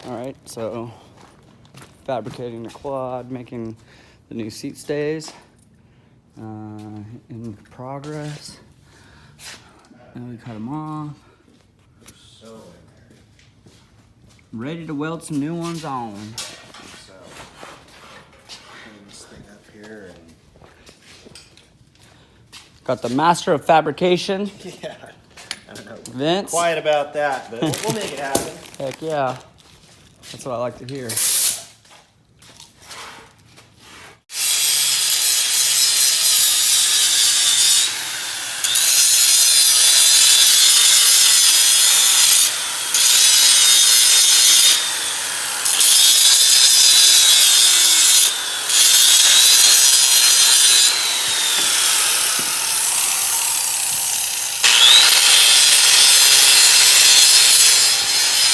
All right, so fabricating the quad, making the new seat stays, in progress. And we cut them off. Ready to weld some new ones on. So, clean this thing up here and Got the master of fabrication. yeah, I don't know. Vince. Quiet about that, but we'll make it happen. Heck yeah. That's what I like to hear.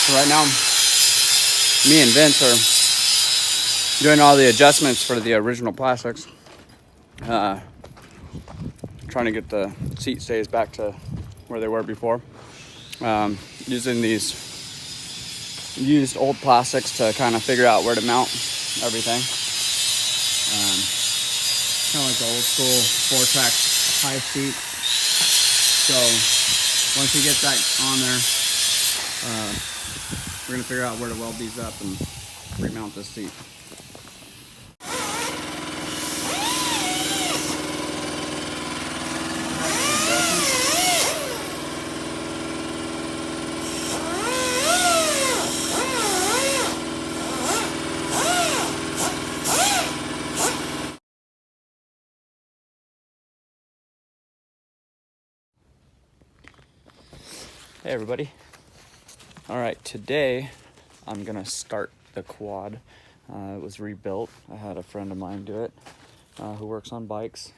So right now, me and Vince are doing all the adjustments for the original plastics. Trying to get the seat stays back to where they were before. Using these used old plastics to kind of figure out where to mount everything. Kind of like the old school 4-track high seat. So once we get that on there, we're gonna figure out where to weld these up and remount this seat. Hey everybody. All right, today I'm gonna start the quad. It was rebuilt. I had a friend of mine do it who works on bikes.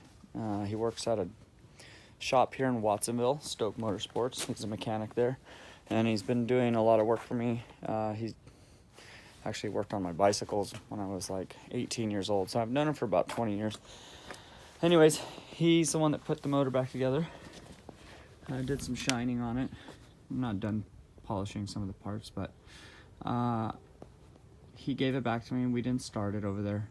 He works at a shop here in Watsonville, Stoke Motorsports. He's a mechanic there, and he's been doing a lot of work for me. He actually worked on my bicycles when I was like 18 years old, so I've known him for about 20 years. Anyways, he's the one that put the motor back together. I did some shining on it. I'm not done polishing some of the parts, but he gave it back to me. We didn't start it over there.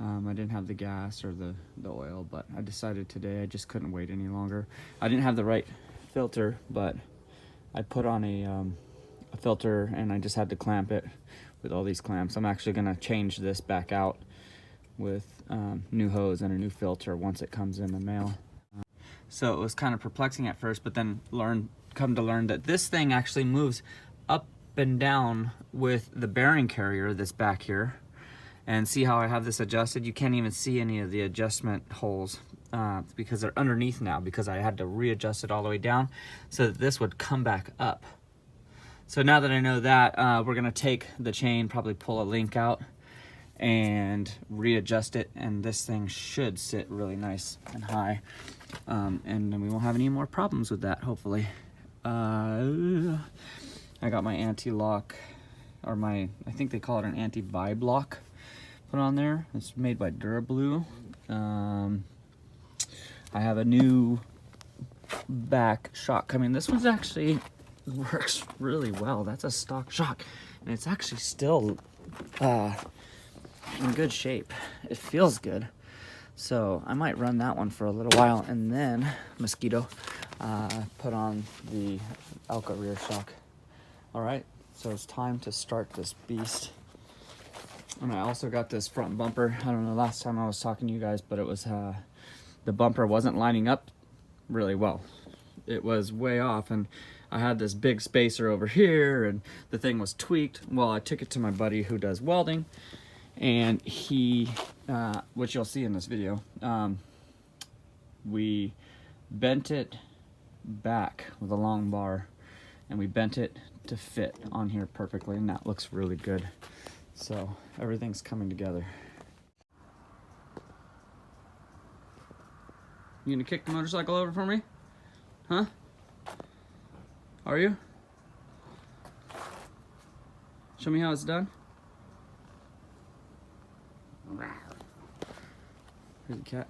I didn't have the gas or the oil, but I decided today I just couldn't wait any longer. I didn't have the right filter, but I put on a filter and I just had to clamp it with all these clamps. I'm actually gonna change this back out with new hose and a new filter once it comes in the mail. So it was kind of perplexing at first, but then come to learn that this thing actually moves up and down with the bearing carrier that's back here. And see how I have this adjusted? You can't even see any of the adjustment holes because they're underneath now, because I had to readjust it all the way down so that this would come back up. So now that I know that, we're gonna take the chain, probably pull a link out and readjust it, and this thing should sit really nice and high. And then we won't have any more problems with that, hopefully. I got my anti-lock, or I think they call it an anti-vibe lock, put on there. It's made by Durablu. I have a new back shock coming. This one's actually works really well. That's a stock shock, and it's actually still in good shape. It feels good. So I might run that one for a little while, and then mosquito put on the Alka rear shock. All right, so it's time to start this beast. And I also got this front bumper. I don't know, last time I was talking to you guys, but it was the bumper wasn't lining up really well. It was way off, and I had this big spacer over here, and the thing was tweaked. Well, I took it to my buddy who does welding, and he, which you'll see in this video, we bent it back with a long bar, and we bent it to fit on here perfectly, and that looks really good. So everything's coming together. You gonna kick the motorcycle over for me? Huh? Are you? Show me how it's done. Here's the cat.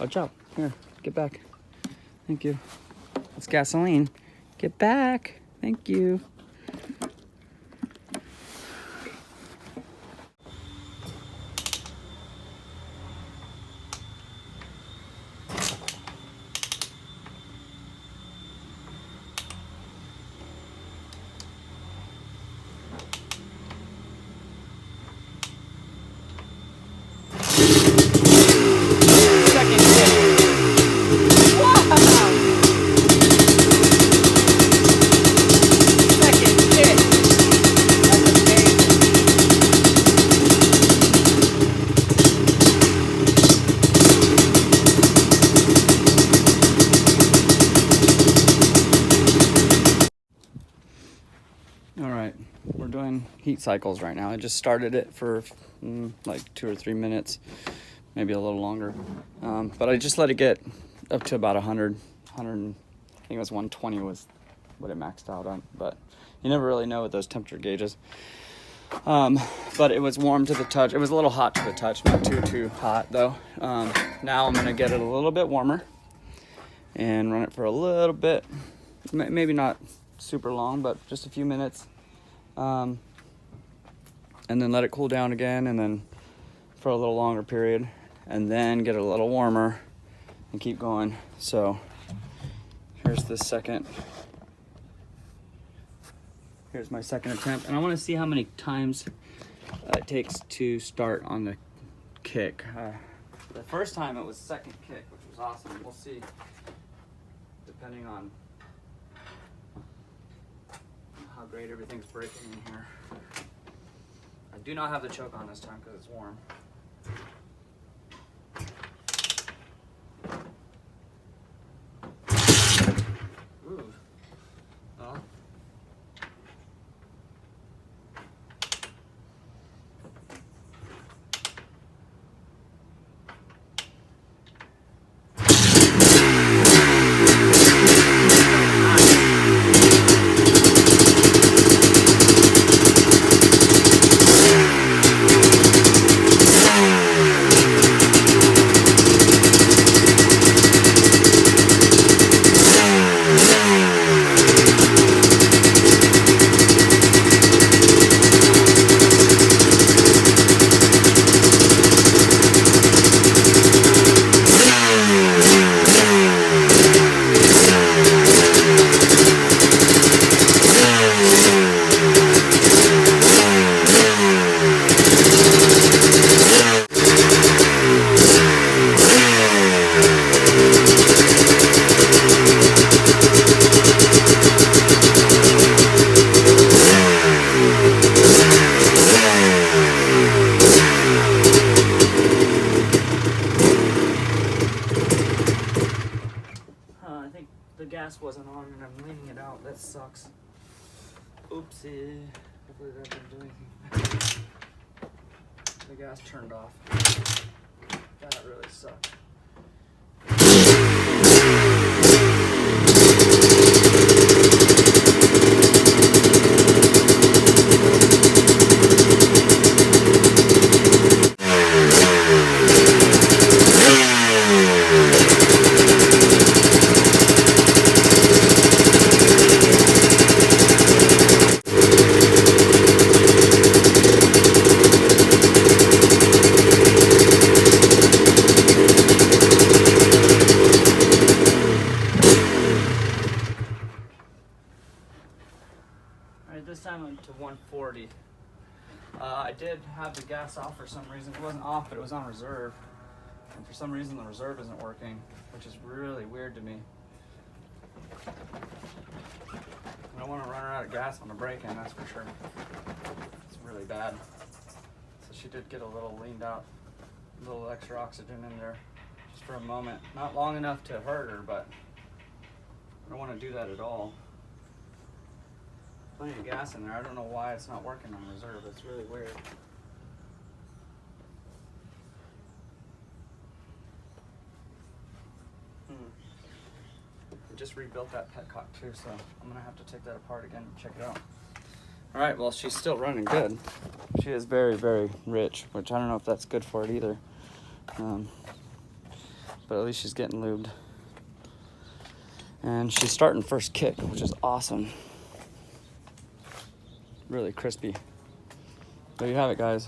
Watch out. Here. Get back. Thank you. It's gasoline. Get back. Thank you. All right, we're doing heat cycles right now. I just started it for like 2 or 3 minutes, maybe a little longer. But I just let it get up to about 100, I think it was 120 was what it maxed out on. But you never really know with those temperature gauges. But it was warm to the touch. It was a little hot to the touch, not too hot though. Now I'm gonna get it a little bit warmer and run it for a little bit, maybe not super long, but just a few minutes, and then let it cool down again, and then for a little longer period, and then get it a little warmer and keep going. So here's my second attempt, and I want to see how many times it takes to start on the kick. The first time it was second kick, which was awesome. We'll see, depending on how great everything's breaking in here. I do not have the choke on this time because it's warm. Ooh. Well. The gas wasn't on and I'm leaning it out. That sucks. Oopsie. Hopefully that didn't do anything. The gas turned off. That really sucked. This time I went to 140. I did have the gas off for some reason. It wasn't off, but it was on reserve. And for some reason the reserve isn't working, which is really weird to me. I don't want to run her out of gas on the break-in, that's for sure. It's really bad. So she did get a little leaned out, a little extra oxygen in there, just for a moment. Not long enough to hurt her, but I don't want to do that at all. Plenty of gas in there. I don't know why it's not working on reserve. It's really weird. I just rebuilt that petcock too, so I'm gonna have to take that apart again and check it out. All right, well, she's still running good. She is very, very rich, which I don't know if that's good for it either. But at least she's getting lubed. And she's starting first kick, which is awesome. Really crispy. There you have it, guys.